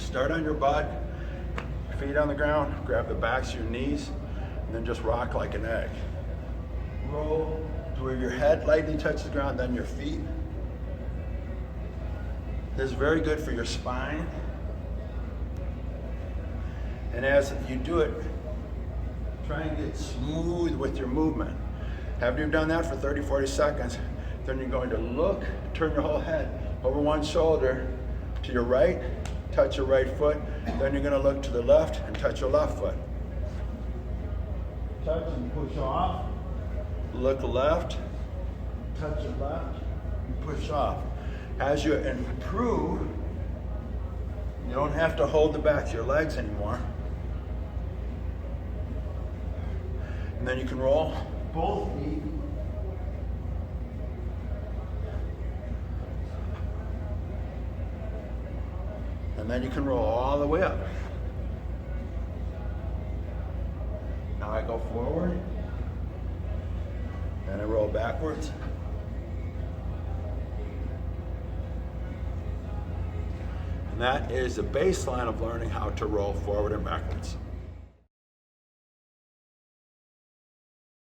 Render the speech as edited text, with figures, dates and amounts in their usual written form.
Start on your butt, feet on the ground, grab the backs of your knees, and then just rock like an egg. Roll to where your head lightly touches the ground, then your feet. This is very good for your spine. And as you do it, try and get smooth with your movement. After you've done that for 30, 40 seconds, then you're going to look, turn your whole head over one shoulder to your right, touch your right foot, then you're going to look to the left and touch your left foot. Touch and push off. Look left, touch your left, and push off. As you improve, you don't have to hold the back of your legs anymore. And then you can roll both feet. And then you can roll all the way up. Now I go forward, and I roll backwards. And that is the baseline of learning how to roll forward and backwards.